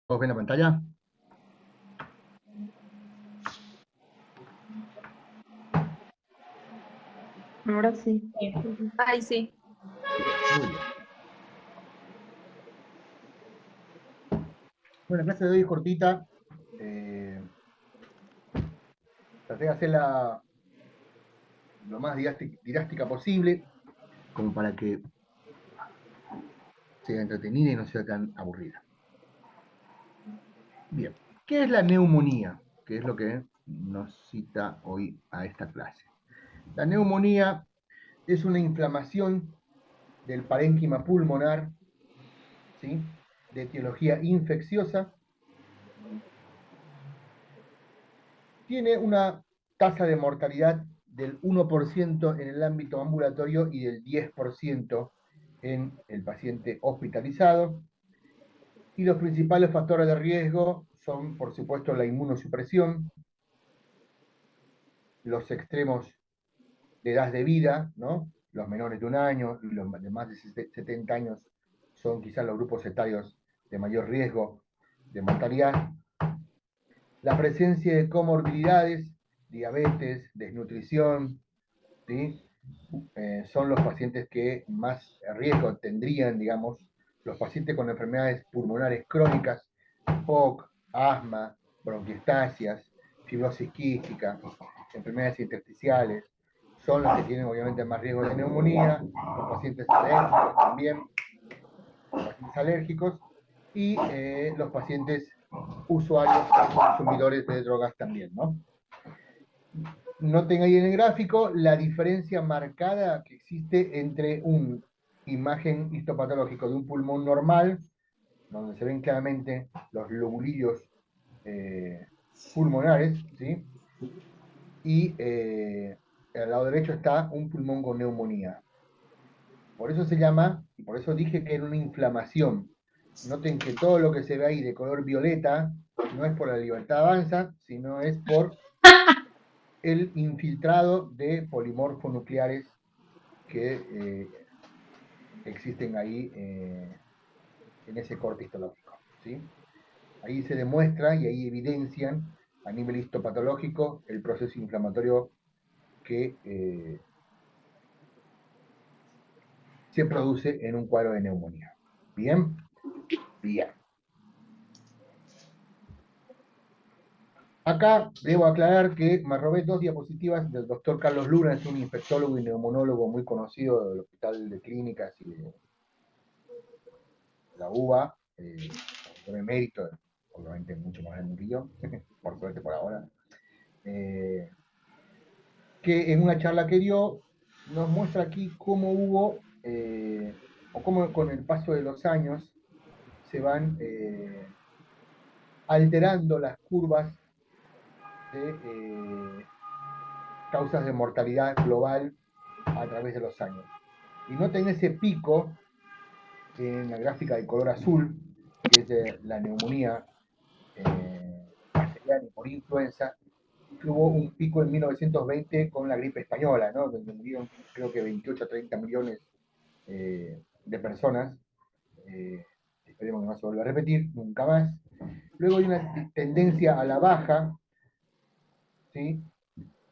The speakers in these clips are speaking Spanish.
¿Todos ven la pantalla? Ahora sí. Ay, sí. Muy bien. Bueno, la clase de hoy es cortita. Eh, Traté de hacerla lo más didáctica posible, como para que sea entretenida y no sea tan aburrida. Bien, ¿qué es la neumonía? ¿Qué es lo que nos cita hoy a esta clase? La neumonía es una inflamación del parénquima pulmonar, ¿sí? De etiología infecciosa. Tiene una tasa de mortalidad del 1% en el ámbito ambulatorio y del 10% en el paciente hospitalizado. Y los principales factores de riesgo son, por supuesto, la inmunosupresión, los extremos de edad de vida, ¿no? Los menores de un año y los de más de 70 años son quizás los grupos etarios de mayor riesgo de mortalidad. La presencia de comorbilidades, diabetes, desnutrición, ¿sí? Son los pacientes que más riesgo tendrían, digamos, los pacientes con enfermedades pulmonares crónicas, POC, asma, bronquiectasias, fibrosis quística, enfermedades intersticiales, son los que tienen obviamente más riesgo de neumonía, los pacientes alérgicos también, los pacientes alérgicos y los pacientes usuarios, consumidores de drogas también, ¿no? Noten ahí en el gráfico la diferencia marcada que existe entre una imagen histopatológico de un pulmón normal, donde se ven claramente los lobulillos eh, pulmonares, ¿sí? Y al lado derecho está un pulmón con neumonía. Por eso se llama, y por eso dije que era una inflamación. Noten que todo lo que se ve ahí de color violeta no es por la libertad avanza, sino es por el infiltrado de polimorfonucleares que existen ahí en ese corte histológico. ¿Sí? Ahí se demuestra y ahí evidencian a nivel histopatológico el proceso inflamatorio que se produce en un cuadro de neumonía. ¿Bien? Bien. Acá debo aclarar que me robé dos diapositivas del doctor Carlos Luna, es un infectólogo y neumonólogo muy conocido del Hospital de Clínicas y de la UBA, doctor emérito, obviamente mucho más grande que yo, por suerte por ahora, eh, que en una charla que dio nos muestra aquí cómo hubo, o cómo con el paso de los años se van alterando las curvas de causas de mortalidad global a través de los años. Y noten ese pico en la gráfica de color azul, que es de la neumonía bacteriana y por influenza, que hubo un pico en 1920 con la gripe española, ¿no? Donde murieron creo que 28 a 30 millones de personas. Eh, Esperemos que no se vuelva a repetir, nunca más. Luego hay una tendencia a la baja, ¿sí?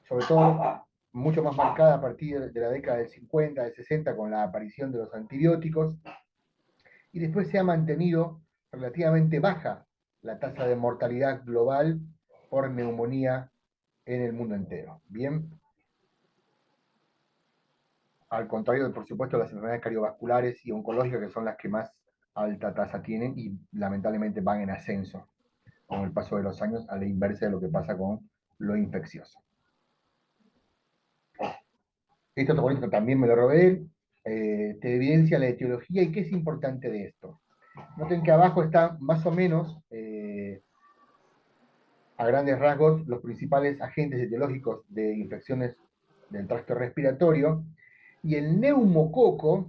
Sobre todo mucho más marcada a partir de la década del 50, del 60, con la aparición de los antibióticos, y después se ha mantenido relativamente baja la tasa de mortalidad global por neumonía en el mundo entero. Bien, al contrario de, por supuesto, las enfermedades cardiovasculares y oncológicas, que son las que más alta tasa tienen y lamentablemente van en ascenso con el paso de los años, a la inversa de lo que pasa con lo infeccioso. Este otro bonito también me lo robé, te evidencia la etiología y qué es importante de esto. Noten que abajo está más o menos, a grandes rasgos, los principales agentes etiológicos de infecciones del tracto respiratorio, y el neumococo,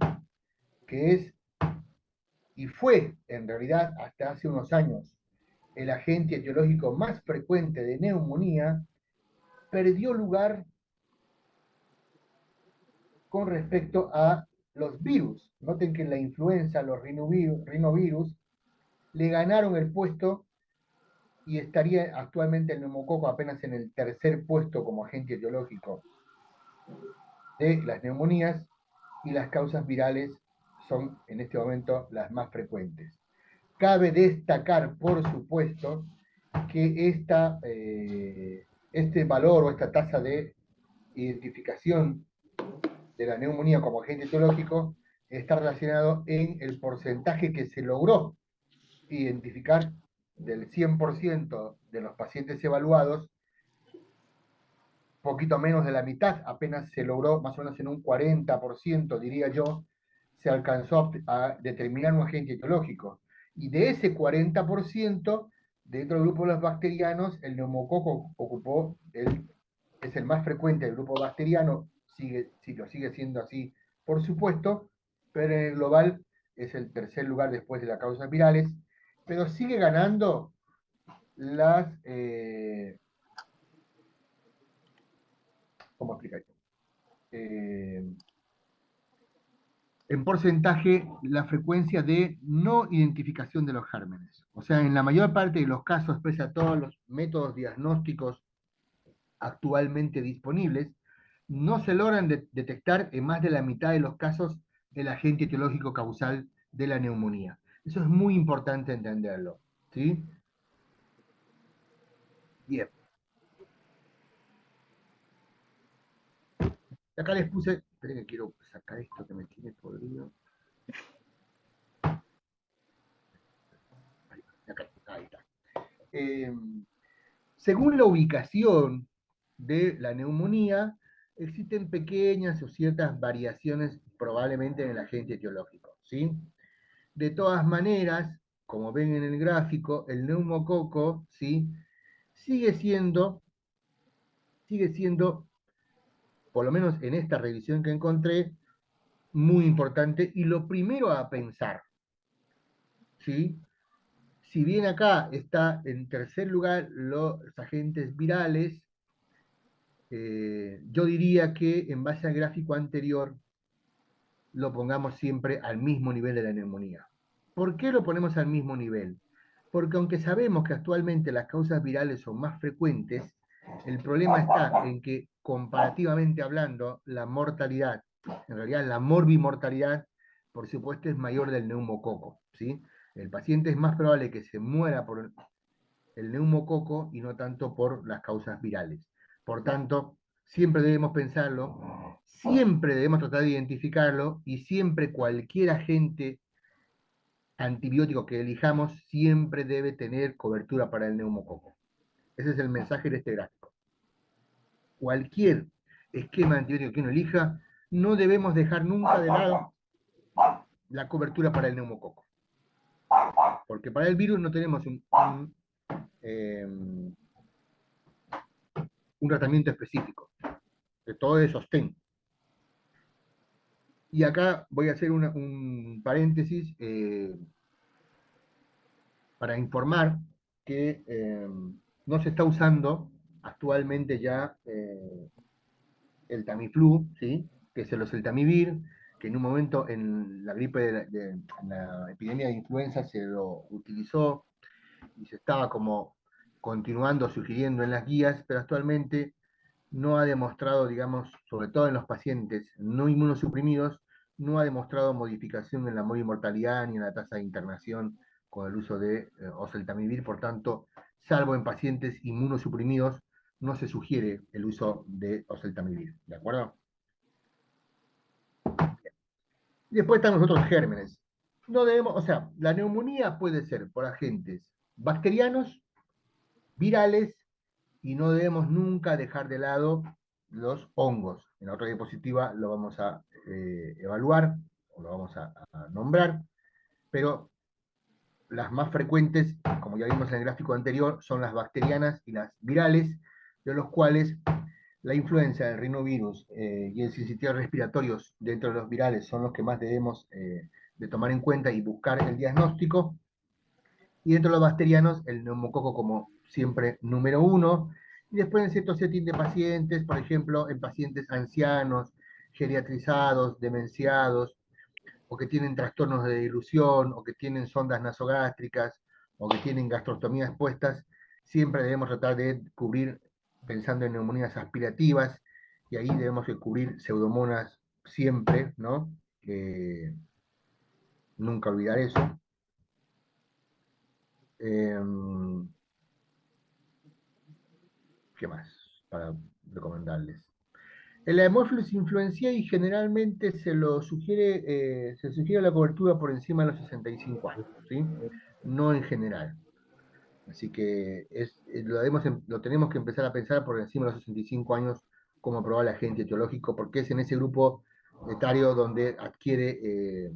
que es y fue en realidad hasta hace unos años el agente etiológico más frecuente de neumonía, perdió lugar con respecto a los virus. Noten que en la influenza, los rinovirus le ganaron el puesto y estaría actualmente el neumococo apenas en el tercer puesto como agente etiológico de las neumonías, y las causas virales son en este momento las más frecuentes. Cabe destacar, por supuesto, que este valor o esta tasa de identificación de la neumonía como agente etiológico está relacionado en el porcentaje que se logró identificar del 100% de los pacientes evaluados. Poquito menos de la mitad, apenas se logró, más o menos en un 40%, diría yo, se alcanzó a determinar un agente etiológico. Y de ese 40%, dentro del grupo de los bacterianos, el neumococo es el más frecuente del grupo bacteriano, lo sigue siendo así, por supuesto, pero en el global es el tercer lugar después de las causas virales, pero sigue ganando las, ¿cómo explicar esto? En porcentaje la frecuencia de no identificación de los gérmenes. O sea, en la mayor parte de los casos, pese a todos los métodos diagnósticos actualmente disponibles, no se logran detectar en más de la mitad de los casos el agente etiológico causal de la neumonía. Eso es muy importante entenderlo. ¿Sí? Bien. Acá les puse, esperen que quiero sacar esto que me tiene podrido. Ahí está. Eh, Según la ubicación de la neumonía, existen pequeñas o ciertas variaciones probablemente en el agente etiológico, ¿sí? De todas maneras, como ven en el gráfico, el neumococo, ¿sí? sigue siendo, sigue siendo, por lo menos en esta revisión que encontré, muy importante y lo primero a pensar, ¿sí? Si bien acá está en tercer lugar los agentes virales, yo diría que en base al gráfico anterior lo pongamos siempre al mismo nivel de la neumonía. ¿Por qué lo ponemos al mismo nivel? Porque aunque sabemos que actualmente las causas virales son más frecuentes, el problema está en que comparativamente hablando, la mortalidad, en realidad la morbimortalidad, por supuesto es mayor del neumococo, ¿sí? El paciente es más probable que se muera por el neumococo y no tanto por las causas virales. Por tanto, siempre debemos pensarlo, siempre debemos tratar de identificarlo y siempre cualquier agente antibiótico que elijamos siempre debe tener cobertura para el neumococo. Ese es el mensaje de este gráfico. Cualquier esquema antibiótico que uno elija, no debemos dejar nunca de lado la cobertura para el neumococo. Porque para el virus no tenemos un tratamiento específico. De todo es sostén. Y acá voy a hacer un paréntesis para informar que no se está usando actualmente ya el Tamiflu, ¿sí? Que es el oseltamivir, que en un momento en la gripe en la epidemia de influenza se lo utilizó y se estaba como continuando sugiriendo en las guías, pero actualmente no ha demostrado, digamos, sobre todo en los pacientes no inmunosuprimidos, no ha demostrado modificación en la mortalidad ni en la tasa de internación con el uso de oseltamivir. Por tanto, salvo en pacientes inmunosuprimidos, no se sugiere el uso de oseltamivir. ¿De acuerdo? Y después están los otros gérmenes. No debemos, o sea, la neumonía puede ser por agentes bacterianos, virales, y no debemos nunca dejar de lado los hongos. En la otra diapositiva lo vamos a evaluar, o lo vamos a nombrar, pero las más frecuentes, como ya vimos en el gráfico anterior, son las bacterianas y las virales, de los cuales la influenza, el rinovirus y el sincitial respiratorios dentro de los virales son los que más debemos de tomar en cuenta y buscar el diagnóstico. Y dentro de los bacterianos, el neumococo como siempre número uno. Y después en ciertos settings de pacientes, por ejemplo, en pacientes ancianos, geriatrizados, demenciados, o que tienen trastornos de dilución, o que tienen sondas nasogástricas, o que tienen gastrostomías expuestas, siempre debemos tratar de cubrir pensando en neumonías aspirativas, y ahí debemos de cubrir pseudomonas siempre, ¿no? Nunca olvidar eso. Eh, ¿Qué más para recomendarles? En la hemófilos influenciae generalmente se sugiere la cobertura por encima de los 65 años, ¿sí? No en general. Así que lo tenemos que empezar a pensar por encima de los 65 años como probable agente etiológico, porque es en ese grupo etario donde adquiere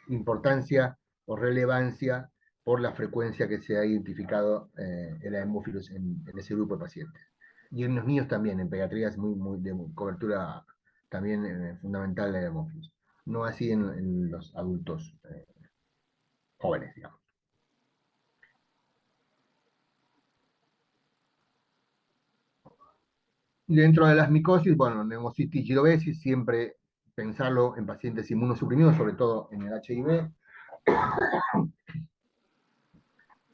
importancia o relevancia por la frecuencia que se ha identificado en la hemófilos en ese grupo de pacientes. Y en los niños también, en pediatría es muy de cobertura también fundamental la hemófilos. No así en los adultos jóvenes, digamos. Y dentro de las micosis, bueno, neumocitis y girovesis, siempre pensarlo en pacientes inmunosuprimidos, sobre todo en el HIV.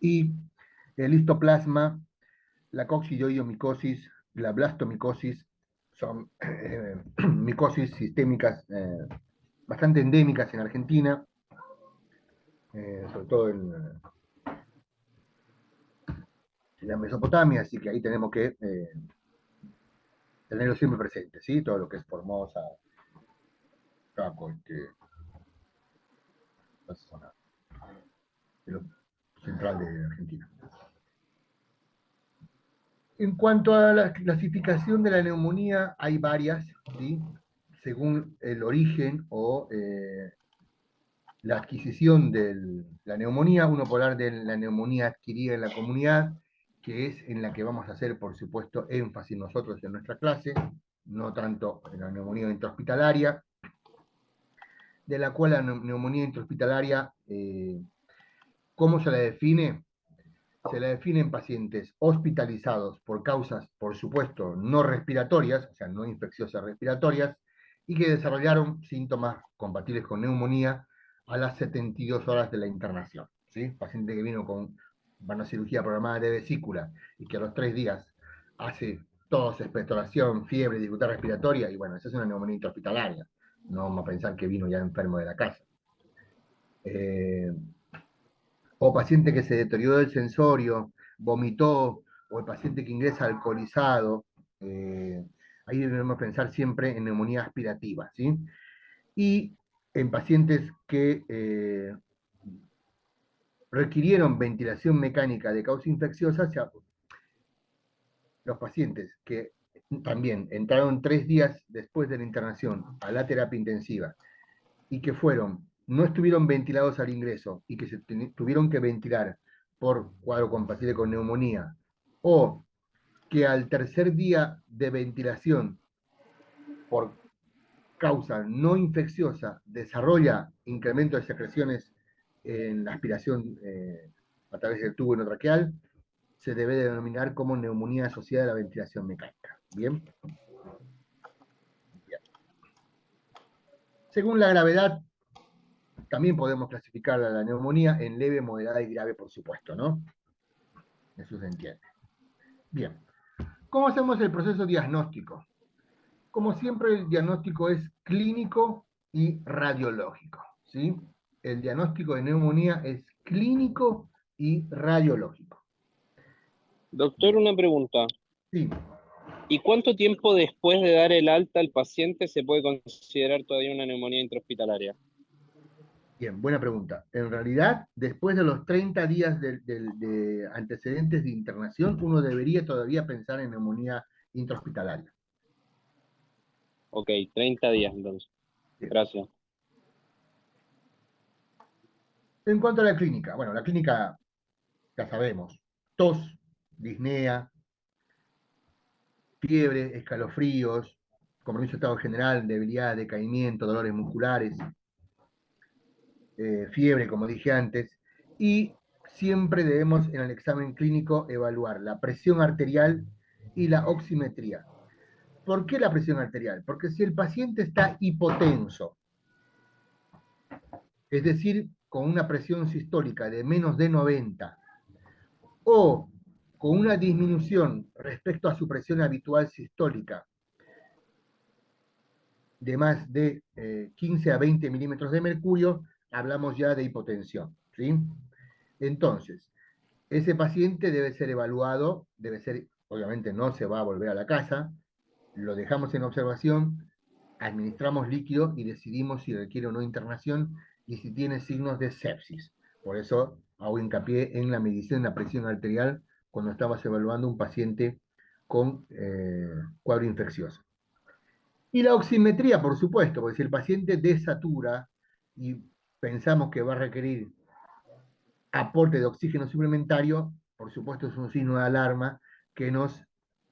Y el histoplasma, la coccidioidomicosis, la blastomicosis, son micosis sistémicas bastante endémicas en Argentina, sobre todo en la Mesopotamia, así que ahí tenemos que tenerlo siempre presente, ¿sí? Todo lo que es Formosa, Chaco, esa zona de lo central de Argentina. En cuanto a la clasificación de la neumonía, hay varias, ¿sí? Según el origen o la adquisición de la neumonía, uno puede hablar de la neumonía adquirida en la comunidad, que es en la que vamos a hacer, por supuesto, énfasis nosotros en nuestra clase, no tanto en la neumonía intrahospitalaria, de la cual la neumonía intrahospitalaria, ¿cómo se la define? Se la define en pacientes hospitalizados por causas, por supuesto, no respiratorias, o sea, no infecciosas respiratorias, y que desarrollaron síntomas compatibles con neumonía a las 72 horas de la internación. ¿Sí? Paciente que vino con una cirugía programada de vesícula y que a los 3 días hace tos, expectoración, fiebre, dificultad respiratoria, y bueno, esa es una neumonía intrahospitalaria. No vamos a pensar que vino ya enfermo de la casa. Eh, o paciente que se deterioró el sensorio, vomitó, o el paciente que ingresa alcoholizado, eh, ahí debemos pensar siempre en neumonía aspirativa, ¿sí? Y en pacientes que requirieron ventilación mecánica de causa infecciosa, los pacientes que también entraron 3 días después de la internación a la terapia intensiva y que no estuvieron ventilados al ingreso y que se tuvieron que ventilar por cuadro compatible con neumonía, o que al tercer día de ventilación por causa no infecciosa desarrolla incremento de secreciones en la aspiración a través del tubo endotraqueal, se debe denominar como neumonía asociada a la ventilación mecánica. ¿Bien? Bien. Según la gravedad, también podemos clasificar a la neumonía en leve, moderada y grave, por supuesto, ¿no? Eso se entiende. Bien. ¿Cómo hacemos el proceso diagnóstico? Como siempre, el diagnóstico es clínico y radiológico, ¿sí? El diagnóstico de neumonía es clínico y radiológico. Doctor, Bien. una pregunta. Sí. ¿Y cuánto tiempo después de dar el alta al paciente se puede considerar todavía una neumonía intrahospitalaria? Bien, buena pregunta. En realidad, después de los 30 días de antecedentes de internación, uno debería todavía pensar en neumonía intrahospitalaria. Ok, 30 días entonces. Bien. Gracias. En cuanto a la clínica, bueno, la clínica ya sabemos, tos, disnea, fiebre, escalofríos, compromiso de estado general, debilidad, decaimiento, dolores musculares, fiebre, como dije antes, y siempre debemos en el examen clínico evaluar la presión arterial y la oximetría. ¿Por qué la presión arterial? Porque si el paciente está hipotenso, es decir, con una presión sistólica de menos de 90, o con una disminución respecto a su presión habitual sistólica de más de 15 a 20 milímetros de mercurio, hablamos ya de hipotensión, ¿sí? Entonces, ese paciente debe ser evaluado, obviamente no se va a volver a la casa, lo dejamos en observación, administramos líquido y decidimos si requiere o no internación y si tiene signos de sepsis. Por eso hago hincapié en la medición de la presión arterial cuando estamos evaluando un paciente con cuadro infeccioso. Y la oximetría, por supuesto, porque si el paciente desatura y pensamos que va a requerir aporte de oxígeno suplementario, por supuesto es un signo de alarma que nos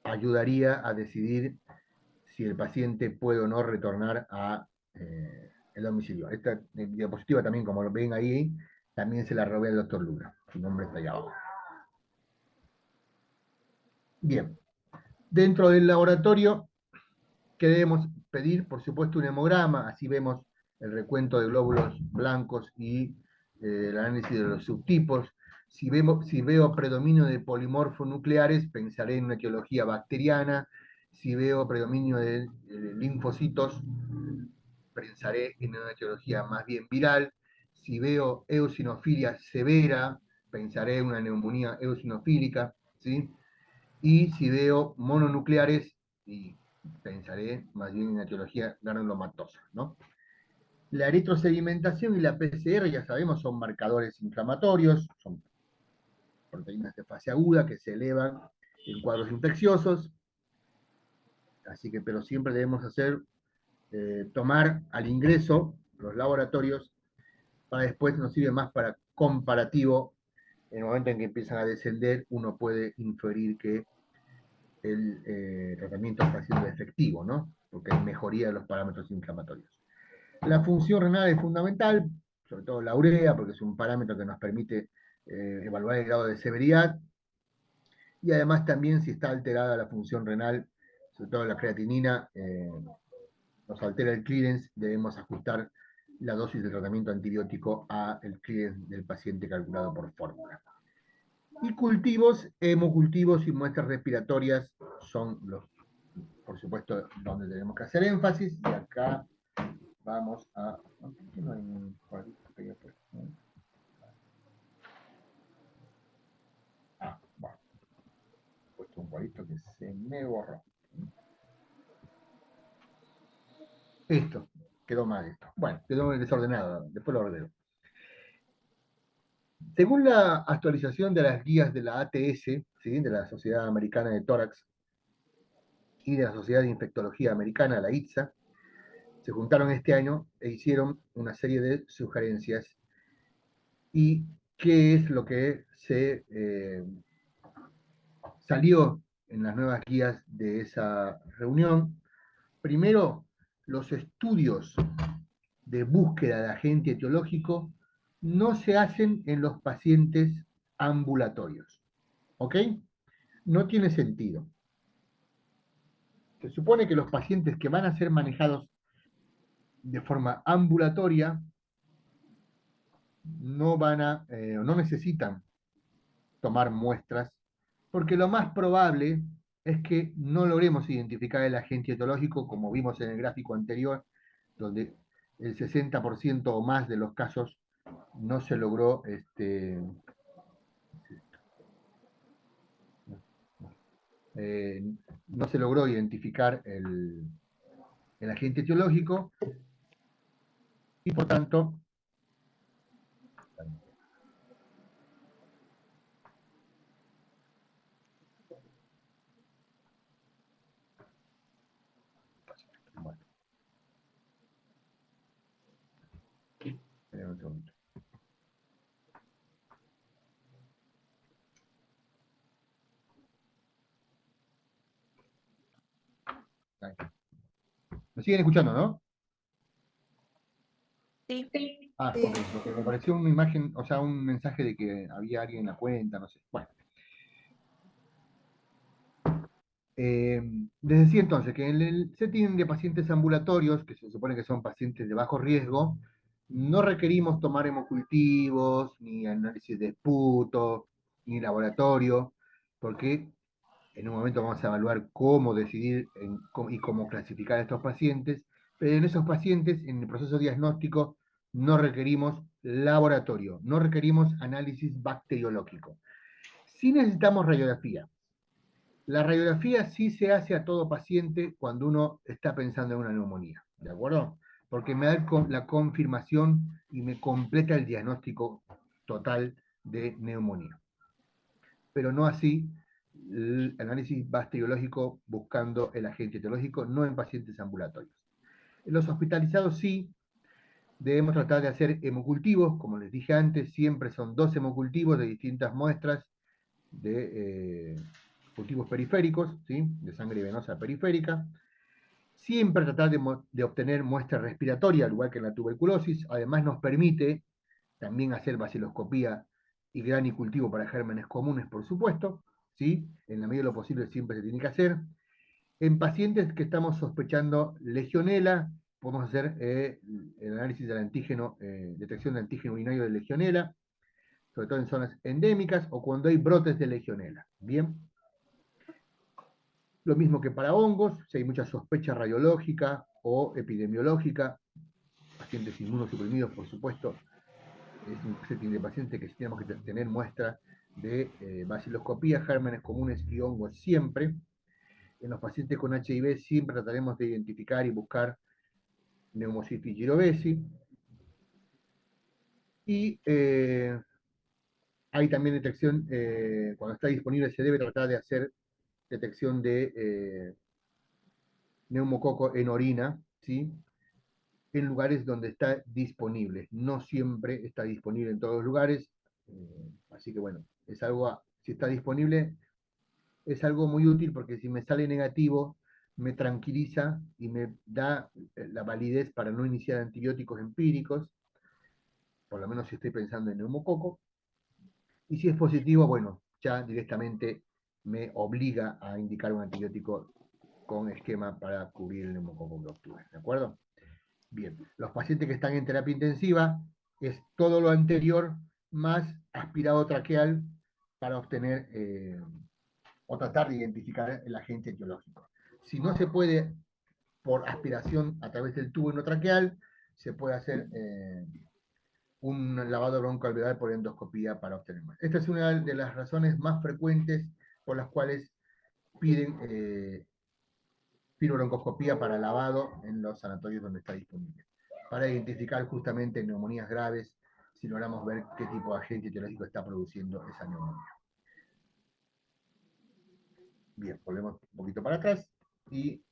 ayudaría a decidir si el paciente puede o no retornar a el domicilio. Esta diapositiva también, como lo ven ahí, también se la robé al doctor Luna. Su nombre está ahí abajo. Bien. Dentro del laboratorio, ¿qué debemos pedir? Por supuesto, un hemograma. Así vemos el recuento de glóbulos blancos y el análisis de los subtipos. Si veo predominio de polimorfonucleares, pensaré en una etiología bacteriana. Si veo predominio de linfocitos, pensaré en una etiología más bien viral. Si veo eosinofilia severa, pensaré en una neumonía eosinofílica, ¿sí? Y si veo mononucleares, y pensaré más bien en una etiología granulomatosa, ¿no? La eritrosedimentación y la PCR, ya sabemos, son marcadores inflamatorios, son proteínas de fase aguda que se elevan en cuadros infecciosos, así que, pero siempre debemos tomar al ingreso los laboratorios, para después nos sirve más para comparativo. En el momento en que empiezan a descender, uno puede inferir que el tratamiento está siendo efectivo, ¿no? Porque hay mejoría de los parámetros inflamatorios. La función renal es fundamental, sobre todo la urea, porque es un parámetro que nos permite evaluar el grado de severidad, y además también si está alterada la función renal, sobre todo la creatinina, nos altera el clearance, debemos ajustar la dosis de tratamiento antibiótico a el clearance del paciente calculado por fórmula. Y cultivos, hemocultivos y muestras respiratorias son los, por supuesto, donde tenemos que hacer énfasis. Y acá vamos a... ¿por qué no hay un cuadrito que haya puesto? Bueno, he puesto un cuadrito que se me borró. Esto, quedó mal esto. Bueno, quedó desordenado, después lo ordeno. Según la actualización de las guías de la ATS, ¿sí?, de la Sociedad Americana de Tórax, y de la Sociedad de Infectología Americana, la ITSA, se juntaron este año e hicieron una serie de sugerencias. ¿Y qué es lo que se salió en las nuevas guías de esa reunión? Primero, los estudios de búsqueda de agente etiológico no se hacen en los pacientes ambulatorios. ¿Ok? No tiene sentido. Se supone que los pacientes que van a ser manejados de forma ambulatoria no no necesitan tomar muestras, porque lo más probable es que no logremos identificar el agente etiológico, como vimos en el gráfico anterior, donde el 60% o más de los casos no se logró no se logró identificar el agente etiológico, y por tanto bueno, esperen un segundo. ¿Me siguen escuchando, no? Sí. Ah, ok, porque me pareció una imagen, o sea, un mensaje de que había alguien en la cuenta, no sé. Bueno. Les decía entonces que en el setting de pacientes ambulatorios, que se supone que son pacientes de bajo riesgo, no requerimos tomar hemocultivos ni análisis de esputo. ni laboratorio, porque en un momento vamos a evaluar cómo decidir y cómo clasificar a estos pacientes, pero en esos pacientes, en el proceso diagnóstico, no requerimos laboratorio, no requerimos análisis bacteriológico. Sí necesitamos radiografía. La radiografía sí se hace a todo paciente cuando uno está pensando en una neumonía, ¿de acuerdo? Porque me da la confirmación y me completa el diagnóstico total de neumonía. Pero no así el análisis bacteriológico buscando el agente etiológico, no en pacientes ambulatorios. En los hospitalizados sí debemos tratar de hacer hemocultivos, como les dije antes, siempre son 2 hemocultivos de distintas muestras de cultivos periféricos, ¿sí? De sangre venosa periférica. Siempre tratar de obtener muestra respiratoria, al igual que en la tuberculosis. Además nos permite también hacer baciloscopía y granicultivo para gérmenes comunes, por supuesto, ¿sí? En la medida de lo posible siempre se tiene que hacer. En pacientes que estamos sospechando legionela, podemos hacer el análisis del antígeno, detección de antígeno urinario de legionela, sobre todo en zonas endémicas o cuando hay brotes de legionela. Bien. Lo mismo que para hongos, si hay mucha sospecha radiológica o epidemiológica, pacientes inmunosuprimidos, por supuesto, es un setting de pacientes que tenemos que tener muestra de baciloscopía, gérmenes comunes y hongos siempre. En los pacientes con HIV siempre trataremos de identificar y buscar Pneumocystis jirovesi. Y hay también detección, cuando está disponible se debe tratar de hacer detección de neumococo en orina, ¿sí? En lugares donde está disponible. No siempre está disponible en todos los lugares, así que bueno, es algo, si está disponible, es algo muy útil porque si me sale negativo, me tranquiliza y me da la validez para no iniciar antibióticos empíricos, por lo menos si estoy pensando en neumococo. Y si es positivo, bueno, ya directamente me obliga a indicar un antibiótico con esquema para cubrir el neumococo que obtuve, ¿de acuerdo? Bien, los pacientes que están en terapia intensiva es todo lo anterior más aspirado traqueal para obtener o tratar de identificar el agente etiológico. Si no se puede por aspiración a través del tubo endotraqueal, se puede hacer un lavado broncoalveolar por endoscopía para obtener más. Esta es una de las razones más frecuentes por las cuales piden pirobroncoscopía para lavado en los sanatorios donde está disponible, para identificar justamente neumonías graves, si logramos ver qué tipo de agente etiológico está produciendo esa neumonía. Bien, volvemos un poquito para atrás. Y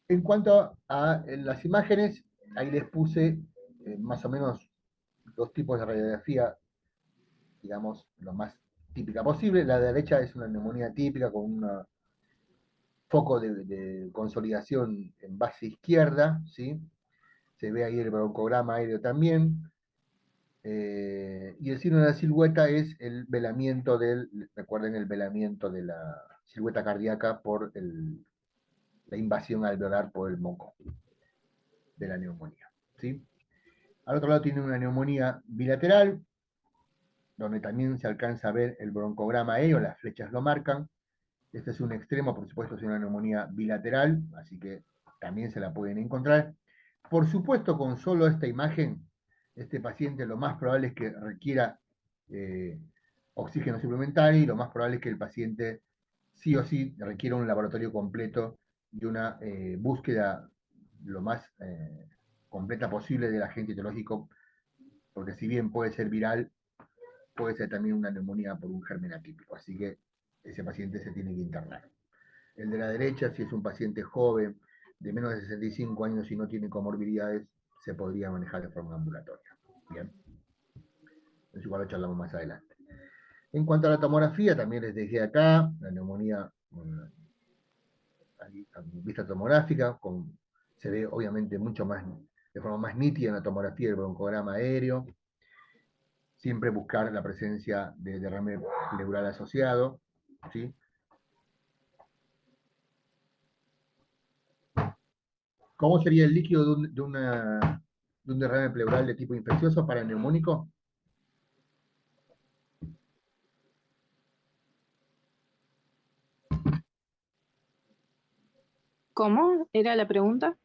en cuanto a las imágenes, ahí les puse más o menos 2 tipos de radiografía, digamos, lo más típica posible. La derecha es una neumonía típica con un foco de consolidación en base izquierda, ¿sí? Se ve ahí el broncograma aéreo también. Y el signo de la silueta es el velamiento recuerden el velamiento de la silueta cardíaca por la invasión alveolar por el moco de la neumonía, ¿sí? Al otro lado tiene una neumonía bilateral, donde también se alcanza a ver el broncograma aéreo, las flechas lo marcan. Este es un extremo, por supuesto, es una neumonía bilateral, así que también se la pueden encontrar. Por supuesto, con solo esta imagen, este paciente lo más probable es que requiera eh, oxígeno suplementario y lo más probable es que el paciente sí o sí requiera un laboratorio completo y una búsqueda lo más completa posible del agente etiológico, porque si bien puede ser viral, puede ser también una neumonía por un germen atípico, así que ese paciente se tiene que internar. El de la derecha, si es un paciente joven, de menos de 65 años y no tiene comorbilidades, se podría manejar de forma ambulatoria. Bien, eso igual lo charlamos más adelante. En cuanto a la tomografía, también les dejé acá la neumonía a vista tomográfica, se ve obviamente mucho más, de forma más nítida en la tomografía del broncograma aéreo. Siempre buscar la presencia de derrame pleural asociado, ¿sí? ¿Cómo sería el líquido de un derrame pleural de tipo infeccioso para el neumónico? ¿Cómo era la pregunta?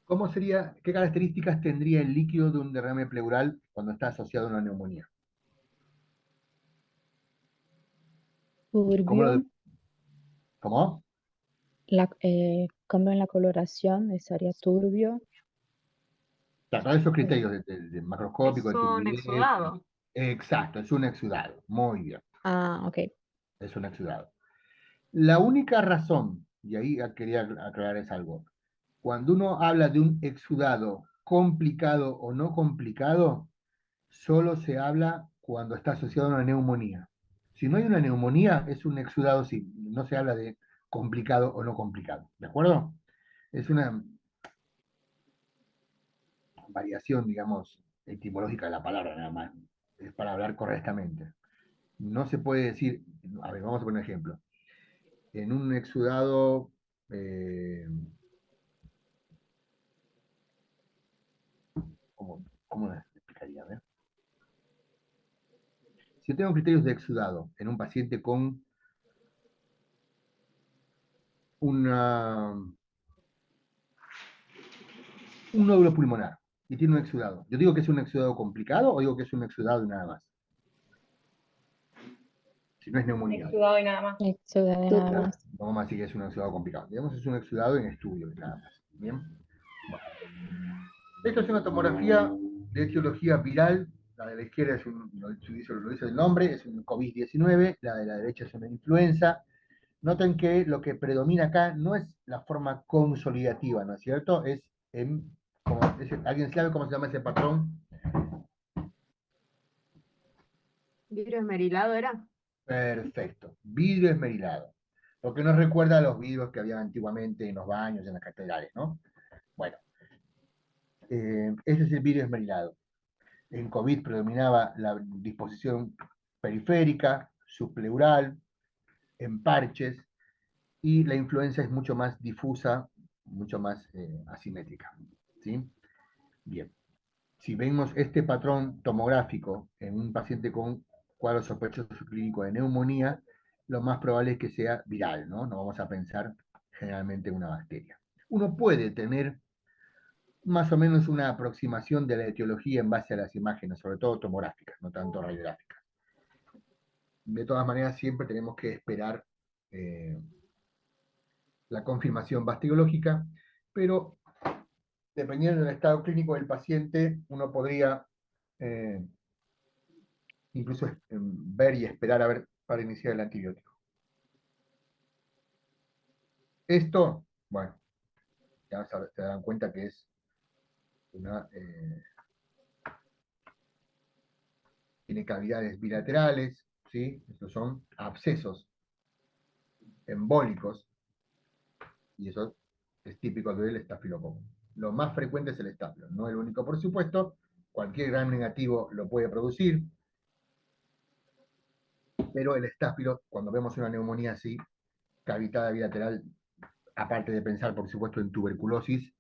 ¿Cómo sería, qué características tendría el líquido de un derrame pleural cuando está asociado a una neumonía? ¿Cómo Turbio, lo, cómo? cambio en la coloración, estaría turbio. Claro, todos esos Eh, criterios de macroscópico, Es de un turbidez. exudado. Exacto, es un exudado. Muy bien, ok. es un exudado. La única razón, y ahí quería aclarar es algo, cuando uno habla de un exudado complicado o no complicado, solo se habla cuando está asociado a una neumonía. Si no hay una neumonía, es un exudado, sí, no se habla de complicado o no complicado, ¿de acuerdo? Es una variación, digamos, etimológica de la palabra, nada más. Es para hablar correctamente. No se puede decir, a ver, vamos a poner un ejemplo. En un exudado, eh, ¿cómo lo explicaría? A ver. Si yo tengo criterios de exudado en un paciente con una, un nódulo pulmonar y tiene un exudado, ¿yo digo que es un exudado complicado o digo que es un exudado y nada más? Si no es neumonía. Exudado y nada más. Exudado nada más. Vamos a decir que es un exudado complicado. Digamos, es un exudado en estudio y nada más. Bien. Bueno. Esto es una tomografía de etiología viral. La de la izquierda es lo dice el nombre, es un COVID-19. La de la derecha es una influenza. Noten que lo que predomina acá no es la forma consolidativa, ¿no es cierto? ¿Alguien sabe cómo se llama ese patrón? ¿Vidrio esmerilado era? Perfecto. Vidrio esmerilado. Lo que nos recuerda a los vidrios que había antiguamente en los baños, en las catedrales, ¿no? Bueno, ese es el vidrio esmerilado. En COVID predominaba la disposición periférica, subpleural, en parches, y la influenza es mucho más difusa, mucho más asimétrica. ¿Sí? Bien. Si vemos este patrón tomográfico en un paciente con cuadro sospechoso clínico de neumonía, lo más probable es que sea viral, ¿no? No vamos a pensar generalmente en una bacteria. Uno puede tener más o menos una aproximación de la etiología en base a las imágenes, sobre todo tomográficas, no tanto radiográficas. De todas maneras, siempre tenemos que esperar eh, la confirmación bacteriológica, pero dependiendo del estado clínico del paciente, uno podría eh, incluso ver y esperar a ver para iniciar el antibiótico. Esto, bueno, ya se dan cuenta que es una, tiene cavidades bilaterales, ¿sí? Estos son abscesos embólicos, y eso es típico del estafilococo. Lo más frecuente es el estafilo, no el único, por supuesto. Cualquier gram negativo lo puede producir, pero el estafilo, cuando vemos una neumonía así, cavitada bilateral, aparte de pensar, por supuesto, en tuberculosis,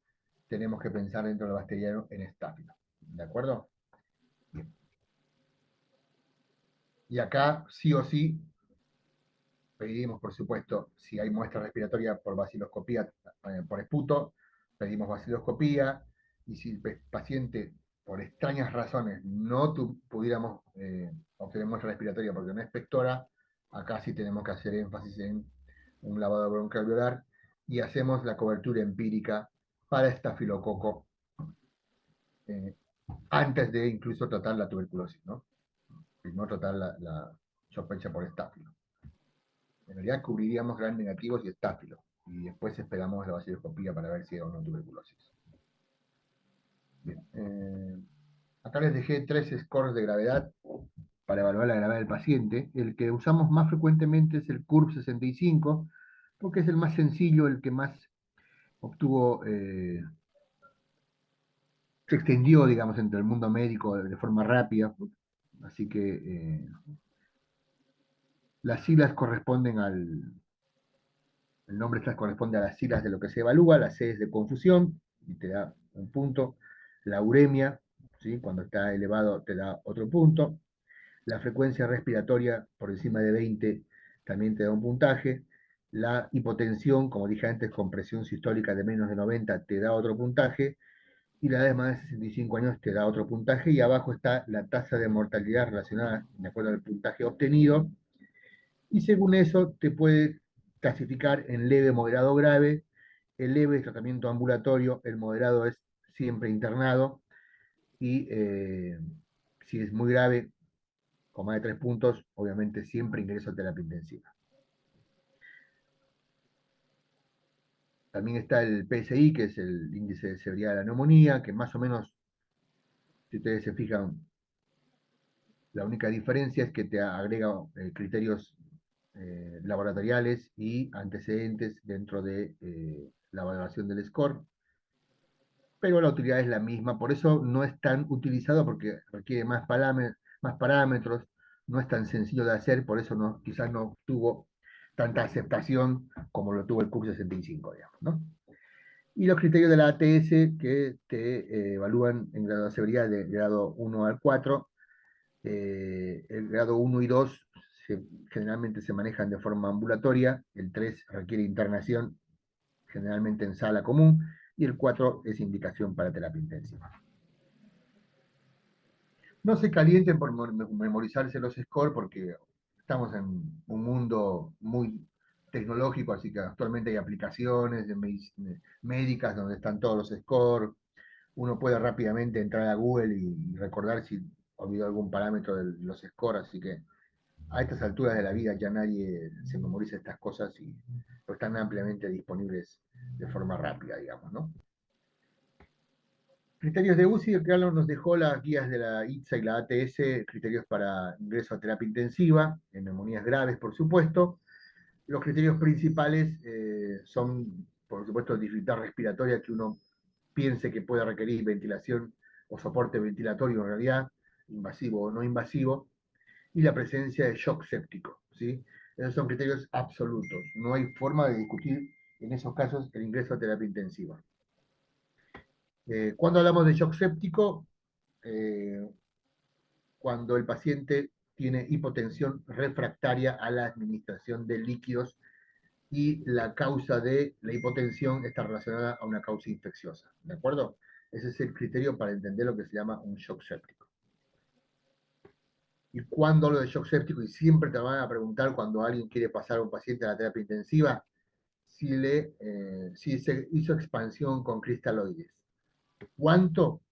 tenemos que pensar dentro del bacteriano en estafilo. ¿De acuerdo? Bien. Y acá, sí o sí, pedimos, por supuesto, si hay muestra respiratoria por baciloscopía, por esputo, pedimos baciloscopía, y si el paciente, por extrañas razones, no pudiéramos obtener muestra respiratoria porque no es pectora, acá sí tenemos que hacer énfasis en un lavado broncoalveolar y hacemos la cobertura empírica para estafilococo eh, antes de incluso tratar la tuberculosis, ¿no? Y no tratar la sospecha por estáfilo. En realidad cubriríamos gran negativos y estáfilo, y después esperamos la baciloscopía para ver si hay o no tuberculosis. Bien, acá les dejé 3 scores de gravedad para evaluar la gravedad del paciente. El que usamos más frecuentemente es el CURB 65, porque es el más sencillo, el que más obtuvo, se extendió, digamos, entre el mundo médico de forma rápida. Así que las siglas corresponden el nombre corresponde a las siglas de lo que se evalúa. La C es de confusión y te da un punto. La uremia, ¿sí? Cuando está elevado te da otro punto. La frecuencia respiratoria por encima de 20 también te da un puntaje. La hipotensión, como dije antes, con presión sistólica de menos de 90 te da otro puntaje, y la de más de 65 años te da otro puntaje, y abajo está la tasa de mortalidad relacionada de acuerdo al puntaje obtenido, y según eso te puede clasificar en leve, moderado, grave. El leve es tratamiento ambulatorio, el moderado es siempre internado, y si es muy grave, con más de 3 puntos, obviamente siempre ingreso a terapia intensiva. También está el PSI, que es el índice de severidad de la neumonía, que más o menos, si ustedes se fijan, la única diferencia es que te agrega criterios laboratoriales y antecedentes dentro de la valoración del score, pero la utilidad es la misma, por eso no es tan utilizado, porque requiere más parámetros, no es tan sencillo de hacer, por eso no, quizás no tuvo tanta aceptación como lo tuvo el CUC 65, digamos, ¿no? Y los criterios de la ATS, que te evalúan en grado de severidad de grado 1 al 4. El grado 1 y 2 generalmente se manejan de forma ambulatoria, el 3 requiere internación, generalmente en sala común, y el 4 es indicación para terapia intensiva. No se calienten por memorizarse los scores, porque estamos en un mundo muy tecnológico, así que actualmente hay aplicaciones médicas donde están todos los scores. Uno puede rápidamente entrar a Google y recordar si olvidó algún parámetro de los scores, así que a estas alturas de la vida ya nadie se memoriza estas cosas, y están ampliamente disponibles de forma rápida, digamos, ¿no? Criterios de UCI, el Carlos nos dejó las guías de la ITSA y la ATS, criterios para ingreso a terapia intensiva, en neumonías graves, por supuesto. Los criterios principales son, por supuesto, dificultad respiratoria, que uno piense que puede requerir ventilación o soporte ventilatorio en realidad, invasivo o no invasivo, y la presencia de shock séptico, ¿sí? Esos son criterios absolutos. No hay forma de discutir en esos casos el ingreso a terapia intensiva. Cuando hablamos de shock séptico, cuando el paciente tiene hipotensión refractaria a la administración de líquidos y la causa de la hipotensión está relacionada a una causa infecciosa, ¿de acuerdo? Ese es el criterio para entender lo que se llama un shock séptico. Y cuando hablo de shock séptico, y siempre te van a preguntar cuando alguien quiere pasar a un paciente a la terapia intensiva, si se hizo expansión con cristaloides. ¿Cuánto?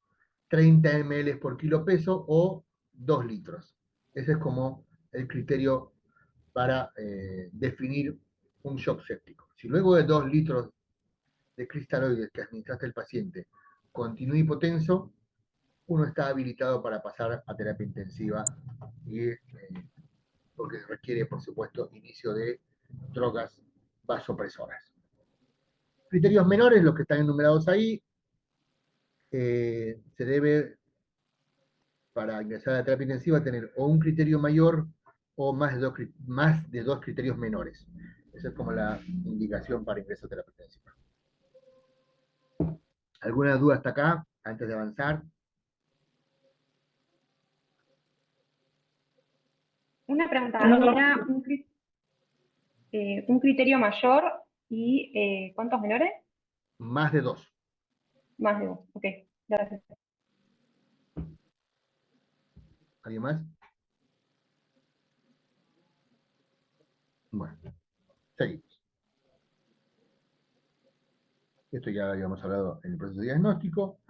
30 ml por kilo peso o 2 litros. Ese es como el criterio para definir un shock séptico. Si luego de 2 litros de cristaloides que administraste al paciente continúa hipotenso, uno está habilitado para pasar a terapia intensiva, y porque requiere, por supuesto, inicio de drogas vasopresoras. Criterios menores, los que están enumerados ahí, se debe, para ingresar a la terapia intensiva, tener o un criterio mayor o más de dos criterios menores. Esa es como la indicación para ingreso a terapia intensiva. ¿Alguna duda hasta acá, antes de avanzar? Una pregunta, ¿era un criterio mayor y cuántos menores? Más de 2. Más de 2, ok, gracias. ¿Alguien más? Bueno, seguimos. Esto ya habíamos hablado en el proceso de diagnóstico.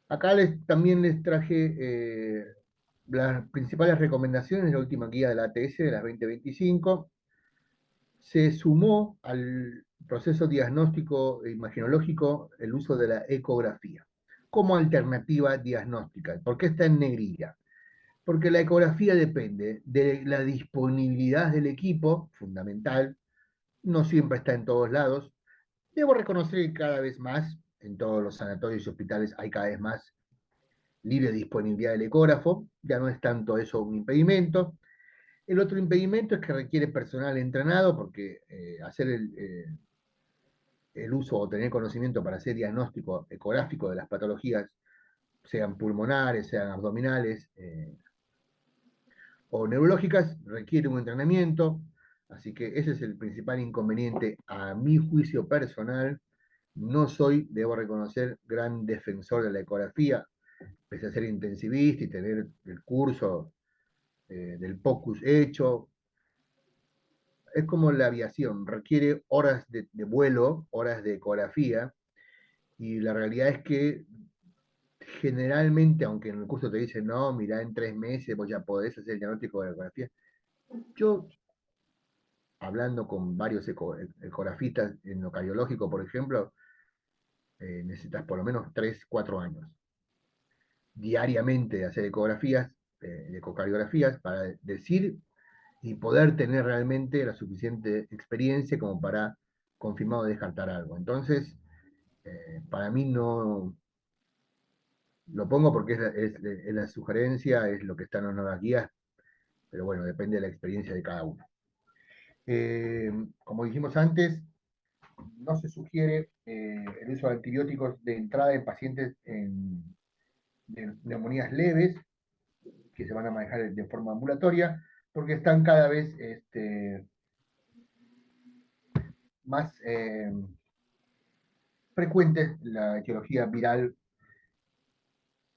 Acá también les traje las principales recomendaciones de la última guía de la ATS de las 2025. Se sumó al proceso diagnóstico imaginológico el uso de la ecografía como alternativa diagnóstica. ¿Por qué está en negrilla? Porque la ecografía depende de la disponibilidad del equipo, fundamental, no siempre está en todos lados. Debo reconocer que cada vez más, en todos los sanatorios y hospitales hay cada vez más libre disponibilidad del ecógrafo, ya no es tanto eso un impedimento. El otro impedimento es que requiere personal entrenado, porque hacer el uso o tener conocimiento para hacer diagnóstico ecográfico de las patologías, sean pulmonares, sean abdominales o neurológicas, requiere un entrenamiento. Así que ese es el principal inconveniente a mi juicio personal. No soy, debo reconocer, gran defensor de la ecografía, pese a ser intensivista y tener el curso del POCUS hecho. Es como la aviación, requiere horas de vuelo, horas de ecografía, y la realidad es que generalmente, aunque en el curso te dicen, no, mira, en 3 meses vos ya podés hacer el diagnóstico de ecografía, yo, hablando con varios ecografistas en lo cardiológico, por ejemplo, necesitas por lo menos 3 4 años diariamente de hacer ecografías, ecocardiografías, para decir y poder tener realmente la suficiente experiencia como para confirmar o descartar algo. Entonces, para mí no, lo pongo porque es la sugerencia, es lo que está en las nuevas guías, pero bueno, depende de la experiencia de cada uno. Como dijimos antes, no se sugiere el uso de antibióticos de entrada en pacientes de neumonías leves, que se van a manejar de forma ambulatoria, porque están cada vez más frecuentes la etiología viral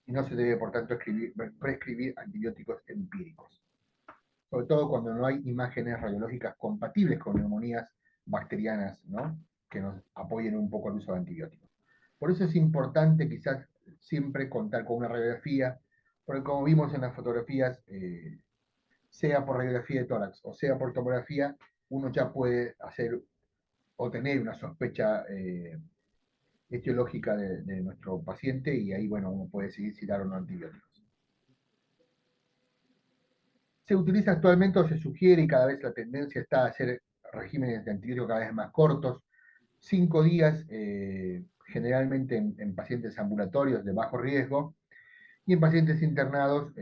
y no se debe, por tanto, prescribir antibióticos empíricos, sobre todo cuando no hay imágenes radiológicas compatibles con neumonías bacterianas, ¿no?, que nos apoyen un poco el uso de antibióticos. Por eso es importante quizás siempre contar con una radiografía, porque como vimos en las fotografías, sea por radiografía de tórax o sea por tomografía, uno ya puede hacer o tener una sospecha etiológica de nuestro paciente, y ahí, bueno, uno puede decidir si dar o no antibióticos. Se utiliza actualmente, o se sugiere, y cada vez la tendencia está a hacer regímenes de antibióticos cada vez más cortos, 5 días, generalmente en pacientes ambulatorios de bajo riesgo, y en pacientes internados,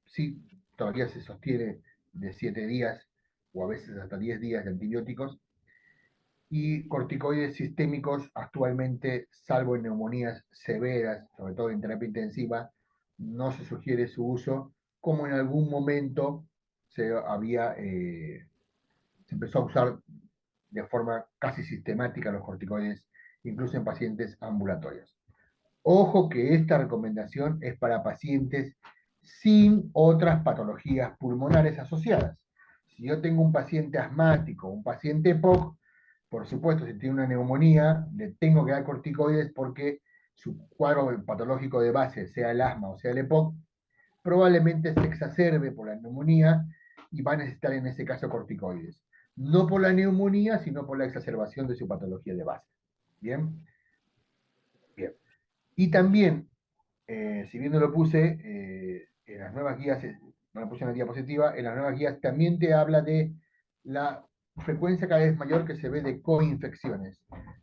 sí, todavía se sostiene de 7 días o a veces hasta 10 días de antibióticos, y corticoides sistémicos actualmente, salvo en neumonías severas, sobre todo en terapia intensiva, no se sugiere su uso, como en algún momento se empezó a usar de forma casi sistemática los corticoides, incluso en pacientes ambulatorios. Ojo que esta recomendación es para pacientes sin otras patologías pulmonares asociadas. Si yo tengo un paciente asmático, un paciente EPOC, por supuesto, si tiene una neumonía, le tengo que dar corticoides porque su cuadro patológico de base, sea el asma o sea el EPOC, probablemente se exacerbe por la neumonía y va a necesitar en ese caso corticoides. No por la neumonía, sino por la exacerbación de su patología de base. ¿Bien? Bien. Y también, si bien no lo puse en las nuevas guías, no lo puse en la diapositiva, en las nuevas guías también te habla de la frecuencia cada vez mayor que se ve de coinfecciones.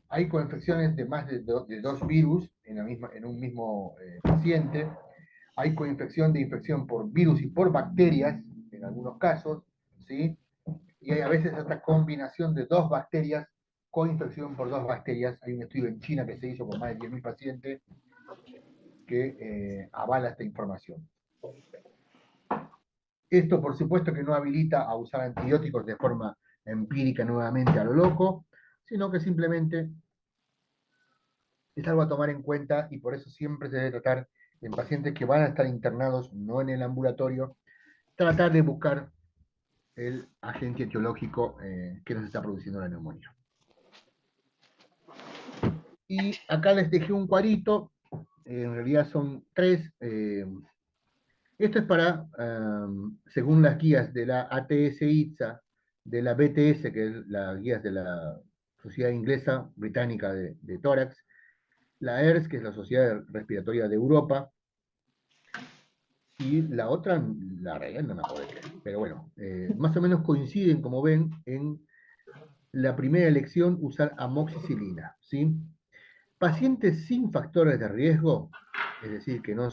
Hay coinfecciones de más de 2 virus en un mismo paciente. Hay coinfección de infección por virus y por bacterias, en algunos casos, ¿sí? Y hay a veces esta combinación de 2 bacterias, coinfección por 2 bacterias. Hay un estudio en China que se hizo con más de 10.000 pacientes que avala esta información. Esto, por supuesto, que no habilita a usar antibióticos de forma empírica nuevamente a lo loco, sino que simplemente es algo a tomar en cuenta, y por eso siempre se debe tratar en pacientes que van a estar internados, no en el ambulatorio, tratar de buscar el agente etiológico que nos está produciendo la neumonía. Y acá les dejé un cuadrito, en realidad son 3. Esto es para, según las guías de la ATS-ITSA, de la BTS, que es las guías de la Sociedad Inglesa Británica de Tórax, la ERS, que es la Sociedad Respiratoria de Europa, y la otra, la realidad no me acuerdo qué, pero bueno, más o menos coinciden, como ven, en la primera elección, usar amoxicilina, ¿sí? Pacientes sin factores de riesgo, es decir, que no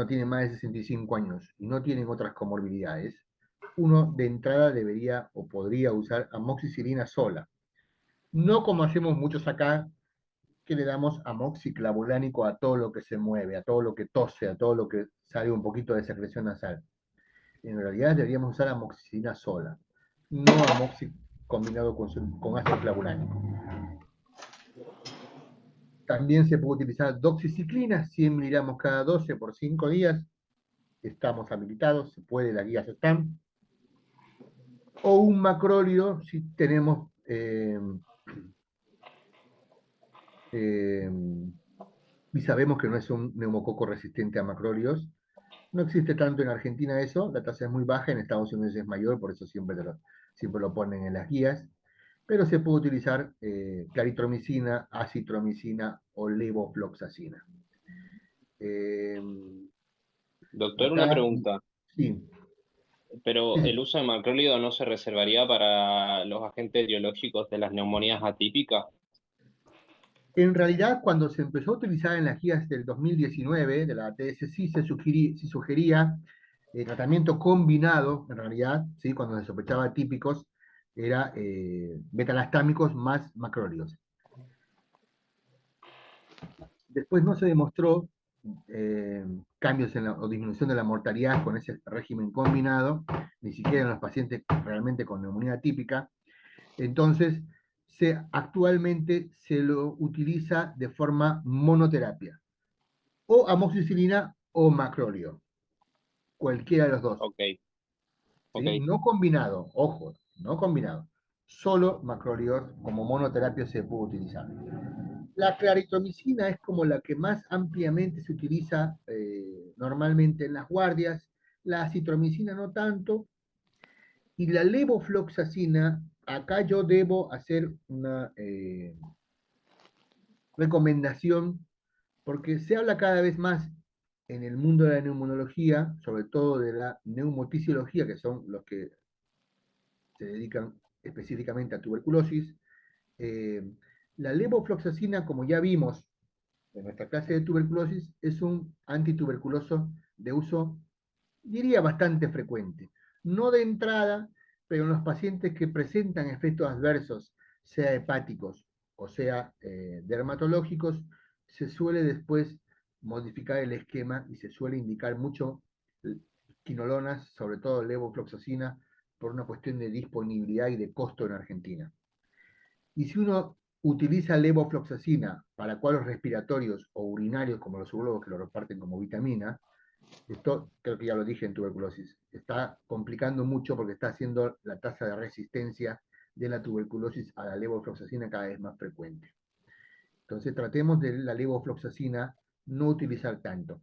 tienen más de 65 años y no tienen otras comorbilidades, uno de entrada debería o podría usar amoxicilina sola. No como hacemos muchos acá, que le damos amoxiclavulánico a todo lo que se mueve, a todo lo que tose, a todo lo que sale un poquito de secreción nasal. En realidad deberíamos usar amoxicilina sola. no amoxi combinado con ácido flavulano. También se puede utilizar doxiciclina, 100 miligramos cada 12 por 5 días. Estamos habilitados, se puede, las guías están. O un macrólido si tenemos y sabemos que no es un neumococo resistente a macrólidos. No existe tanto en Argentina eso, la tasa es muy baja, en Estados Unidos es mayor, por eso siempre lo ponen en las guías. Pero se puede utilizar claritromicina, acitromicina o levofloxacina. Doctor, una Acá, pregunta. sí, ¿Pero el uso de macrólido no se reservaría para los agentes etiológicos de las neumonías atípicas? en realidad, cuando se empezó a utilizar en las guías del 2019 de la ATS, sí se sugería tratamiento combinado, en realidad, ¿sí? Cuando se sospechaba atípicos, era betalastámicos más macrólidos. Después no se demostró cambios o disminución de la mortalidad con ese régimen combinado, ni siquiera en los pacientes realmente con neumonía atípica. Entonces, actualmente se lo utiliza de forma monoterapia, o amoxicilina o macróleo, cualquiera de los dos. Ok, ok. ¿Sí? No combinado, ojo, no combinado. Solo macróleos como monoterapia se puede utilizar. La claritromicina es como la que más ampliamente se utiliza normalmente en las guardias, la acitromicina no tanto, y la levofloxacina, acá yo debo hacer una recomendación, porque se habla cada vez más en el mundo de la neumonología, sobre todo de la neumoticiología, que son los que se dedican específicamente a tuberculosis. Eh, la levofloxacina, como ya vimos en nuestra clase de tuberculosis, es un antituberculoso de uso, diría, bastante frecuente. No de entrada, pero en los pacientes que presentan efectos adversos, sea hepáticos o sea dermatológicos, se suele después modificar el esquema y se suele indicar mucho quinolonas, sobre todo levofloxacina, por una cuestión de disponibilidad y de costo en Argentina. Y si uno utiliza levofloxacina para cuadros respiratorios o urinarios, como los urólogos que lo reparten como vitamina, esto creo que ya lo dije en tuberculosis, está complicando mucho porque está haciendo la tasa de resistencia de la tuberculosis a la levofloxacina cada vez más frecuente. Entonces tratemos de la levofloxacina no utilizar tanto.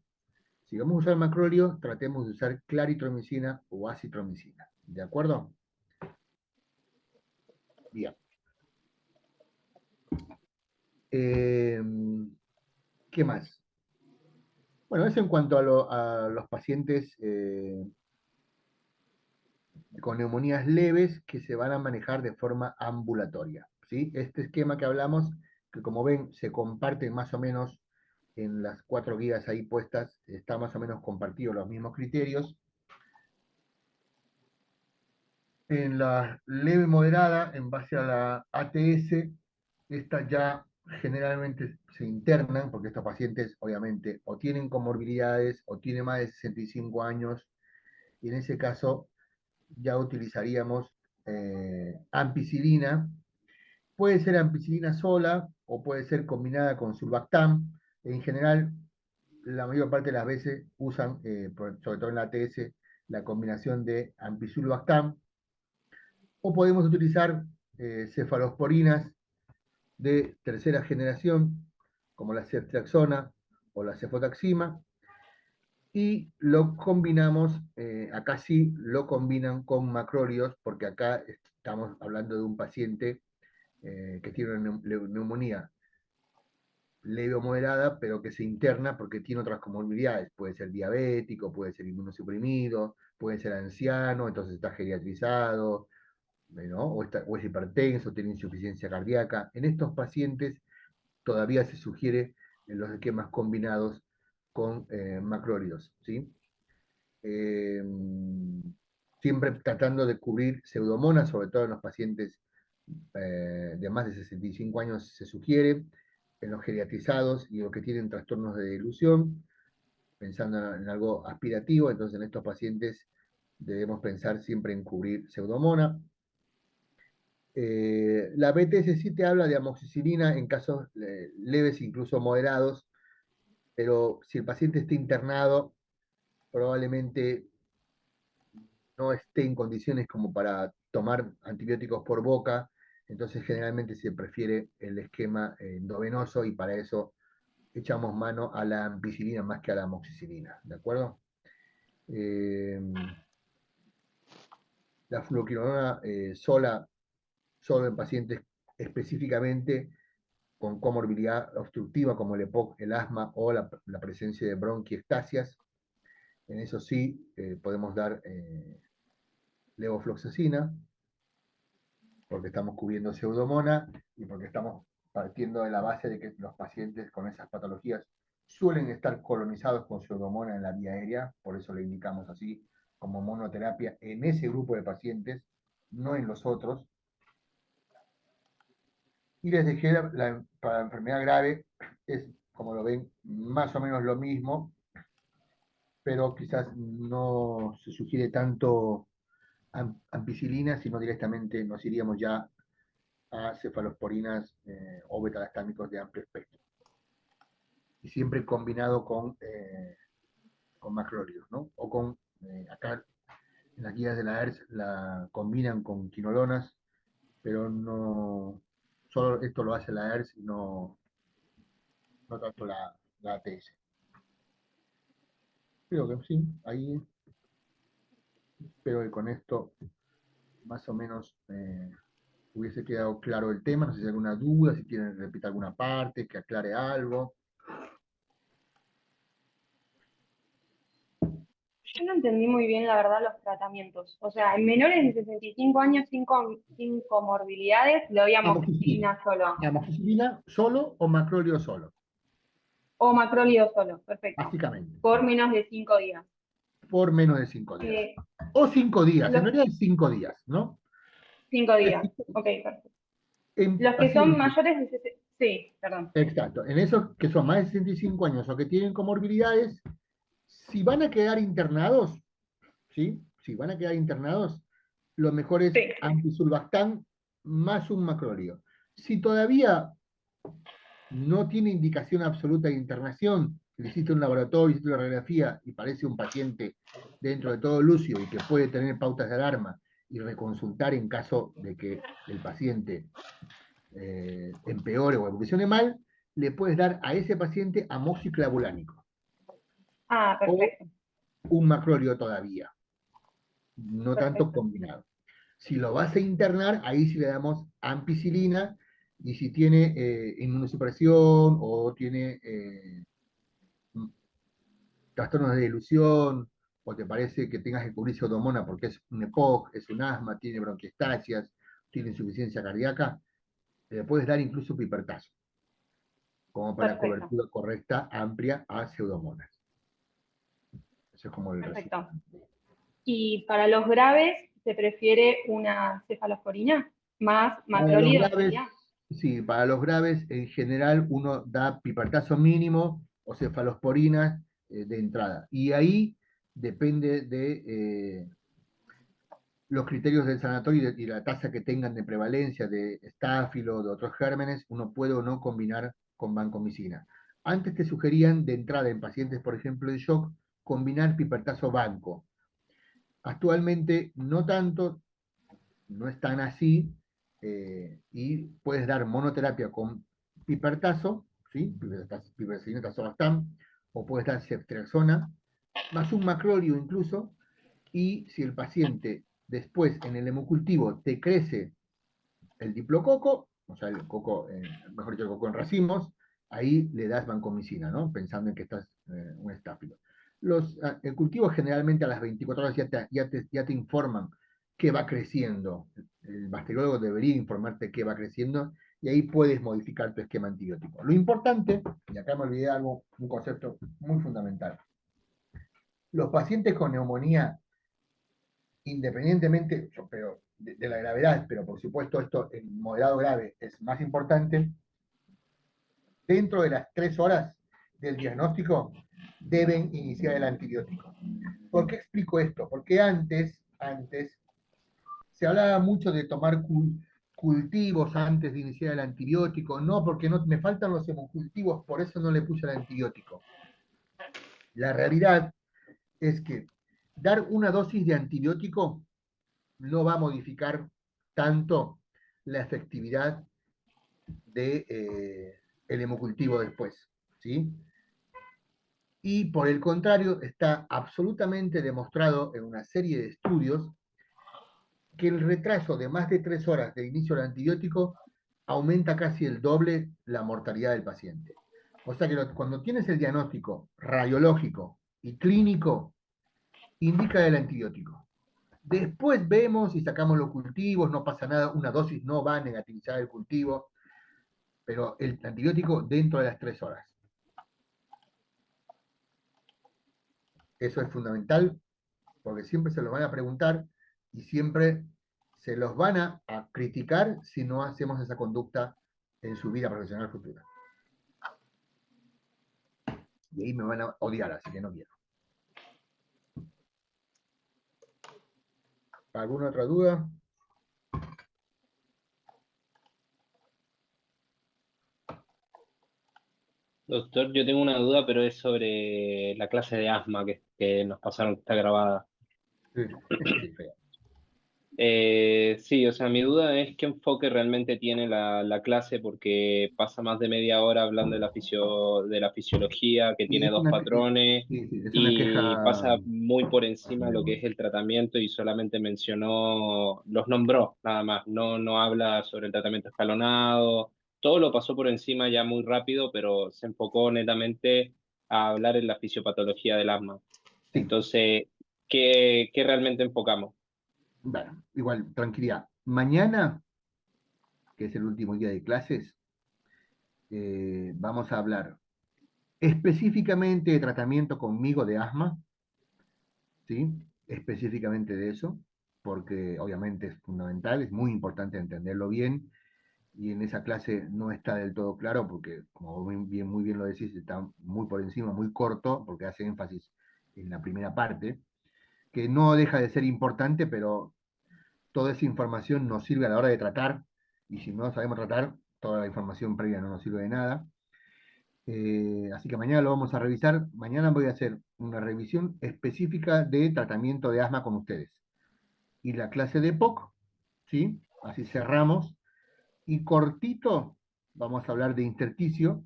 Si vamos a usar macróleo, tratemos de usar claritromicina o acitromicina. ¿De acuerdo? Bien. ¿Qué más? Bueno, eso en cuanto a los pacientes con neumonías leves que se van a manejar de forma ambulatoria, ¿sí? Este esquema que hablamos, que como ven se comparten más o menos en las 4 guías ahí puestas, está más o menos compartido los mismos criterios. En la leve moderada, en base a la ATS, estas ya generalmente se internan, porque estos pacientes obviamente o tienen comorbilidades o tienen más de 65 años, y en ese caso ya utilizaríamos ampicilina. Puede ser ampicilina sola o puede ser combinada con survactam. En general, la mayor parte de las veces usan, sobre todo en la ATS, la combinación de ampicilvactam. O podemos utilizar cefalosporinas de tercera generación, como la ceftriaxona o la cefotaxima, y lo combinamos, acá sí lo combinan con macrólidos, porque acá estamos hablando de un paciente que tiene una neumonía leve o moderada, pero que se interna porque tiene otras comorbilidades. Puede ser diabético, puede ser inmunosuprimido, puede ser anciano, entonces está geriatrizado, ¿no? O es hipertenso, tiene insuficiencia cardíaca. En estos pacientes todavía se sugiere en los esquemas combinados con macrólidos, ¿sí? Eh, Siempre tratando de cubrir pseudomonas, sobre todo en los pacientes de más de 65 años se sugiere, en los geriatrizados y los que tienen trastornos de dilución, pensando en algo aspirativo, entonces en estos pacientes debemos pensar siempre en cubrir pseudomona. La BTS sí te habla de amoxicilina en casos leves, incluso moderados, pero si el paciente está internado, probablemente no esté en condiciones como para tomar antibióticos por boca, entonces generalmente se prefiere el esquema endovenoso y para eso echamos mano a la ampicilina más que a la amoxicilina, ¿de acuerdo? La fluoroquinolona sola, solo en pacientes específicamente con comorbilidad obstructiva como el EPOC, el asma o la presencia de bronquiectasias. En eso sí podemos dar levofloxacina, porque estamos cubriendo pseudomonas y porque estamos partiendo de la base de que los pacientes con esas patologías suelen estar colonizados con pseudomonas en la vía aérea, por eso le indicamos así como monoterapia en ese grupo de pacientes, no en los otros. Y les dejé para la enfermedad grave, es, como lo ven, más o menos lo mismo, pero quizás no se sugiere tanto ampicilina, sino directamente nos iríamos ya a cefalosporinas o betalastámicos de amplio espectro. Y siempre combinado con macrólidos, ¿no? O con, acá en las guías de la ERS la combinan con quinolonas, pero no, solo esto lo hace la ERS y no tanto la ATS. Creo que sí, ahí espero que con esto más o menos hubiese quedado claro el tema. No sé si hay alguna duda, si quieren repetir alguna parte, que aclare algo. Yo no entendí muy bien, la verdad, los tratamientos. O sea, en menores de 65 años sin comorbilidades le doy Amoxicilina. amoxicilina solo. Amoxicilina solo o macróleo solo, O macrólido solo, perfecto. básicamente. Por menos de 5 días. Por menos de 5 días. Eh, O 5 días, en los realidad es 5 días, ¿no? 5 días. Ok, perfecto. En Los que son pacientes, mayores de sí, perdón. exacto, en esos que son más de 65 años o que tienen comorbilidades, si van a quedar internados, ¿sí? Si van a quedar internados, lo mejor es Sí, antisulbactán más un macróleo. Si todavía no tiene indicación absoluta de internación, le hiciste un laboratorio, hiciste una radiografía y parece un paciente dentro de todo lúcido y que puede tener pautas de alarma y reconsultar en caso de que el paciente empeore o evolucione mal, le puedes dar a ese paciente amoxiclavulánico o perfecto. un macróleo todavía, no tanto Perfecto. combinado. Si lo vas a internar, ahí sí le damos ampicilina, y si tiene inmunosupresión o tiene trastornos de ilusión, o te parece que tengas que cubrir pseudomonas porque es un EPOC, es un asma, tiene bronquiectasias, tiene insuficiencia cardíaca, le puedes dar incluso pipertazo, como para Perfecto. cobertura correcta, amplia a pseudomonas. Eso es como el Perfecto. resumen. Y para los graves, ¿se prefiere una cefalosporina? Más Para los macrólidos graves, sería. sí, para los graves en general uno da pipertazo mínimo o cefalosporinas de entrada. Y ahí depende de los criterios del sanatorio y la tasa que tengan de prevalencia de estáfilo, de otros gérmenes, uno puede o no combinar con vancomicina. Antes te sugerían de entrada en pacientes, por ejemplo, de shock, combinar pipertazo banco. Actualmente no tanto, no es tan así, y puedes dar monoterapia con pipertazo, ¿sí? Piperacillina, tazobactam, o puedes dar ceftriaxona, más un macrolio incluso, y si el paciente después en el hemocultivo te crece el diplococo, o sea, el coco, mejor dicho, el coco en racimos, ahí le das vancomicina, ¿no? Pensando en que estás un estáfilo. El cultivo generalmente a las 24 horas ya te informan que va creciendo. El bacteriólogo debería informarte que va creciendo y ahí puedes modificar tu esquema antibiótico. Lo importante, y acá me olvidé algo, un concepto muy fundamental. Los pacientes con neumonía, independientemente pero de la gravedad, pero por supuesto esto en moderado grave es más importante, dentro de las 3 horas del diagnóstico deben iniciar el antibiótico. ¿Por qué explico esto? Porque antes se hablaba mucho de tomar cultivos antes de iniciar el antibiótico. No, porque no, me faltan los hemocultivos, por eso no le puse el antibiótico. La realidad es que dar una dosis de antibiótico no va a modificar tanto la efectividad de, el hemocultivo después, ¿sí? Y por el contrario, está absolutamente demostrado en una serie de estudios que el retraso de más de 3 horas del inicio del antibiótico aumenta casi el doble la mortalidad del paciente. O sea que cuando tienes el diagnóstico radiológico y clínico, indica el antibiótico. Después vemos y sacamos los cultivos, no pasa nada, una dosis no va a negativizar el cultivo, pero el antibiótico dentro de las 3 horas. Eso es fundamental, porque siempre se lo van a preguntar y siempre se los van a criticar si no hacemos esa conducta en su vida profesional futura. Y ahí me van a odiar, así que no quiero. ¿Alguna otra duda? Doctor, yo tengo una duda, pero es sobre la clase de asma que nos pasaron, que está grabada. Sí, sí, fea. Sí, o sea, mi duda es qué enfoque realmente tiene la clase, porque pasa más de media hora hablando de de la fisiología, que Y tiene es dos una, patrones, sí, sí, es una y queja pasa muy por encima de bastante lo que común. es el tratamiento y solamente mencionó, los nombró nada más, no habla sobre el tratamiento escalonado, todo lo pasó por encima ya muy rápido, pero se enfocó netamente a hablar en la fisiopatología del asma. Sí, Entonces, qué realmente enfocamos? bueno, igual, tranquilidad. Mañana, que es el último día de clases, vamos a hablar específicamente de tratamiento conmigo de asma, ¿sí? Específicamente de eso, porque obviamente es fundamental, es muy importante entenderlo bien, y en esa clase no está del todo claro, porque como muy bien lo decís, está muy por encima, muy corto, porque hace énfasis en la primera parte, que no deja de ser importante, pero toda esa información nos sirve a la hora de tratar, y si no sabemos tratar, toda la información previa no nos sirve de nada. Así que mañana lo vamos a revisar. Mañana voy a hacer una revisión específica de tratamiento de asma con ustedes. Y la clase de POC, ¿sí? Así cerramos. Y cortito, vamos a hablar de intersticio,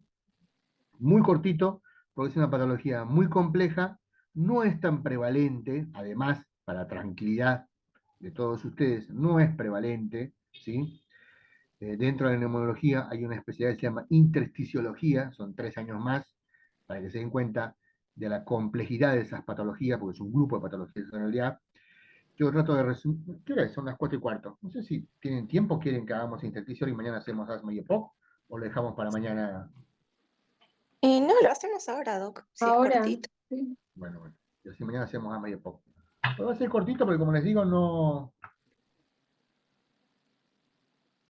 muy cortito, porque es una patología muy compleja, no es tan prevalente, además, para tranquilidad de todos ustedes, no es prevalente, ¿sí? Dentro de la neumología hay una especialidad que se llama intersticiología, son 3 años más, para que se den cuenta de la complejidad de esas patologías, porque es un grupo de patologías en realidad. Yo trato de resumir, ¿qué hora es? Son las 4:15. No sé si tienen tiempo, quieren que hagamos intersticio y mañana hacemos asma y EPOC, o lo dejamos para mañana. No, lo hacemos ahora, Doc, si es Ahora, cortito. Bueno, y así mañana hacemos asma y EPOC. Pero va a ser cortito porque, como les digo, no,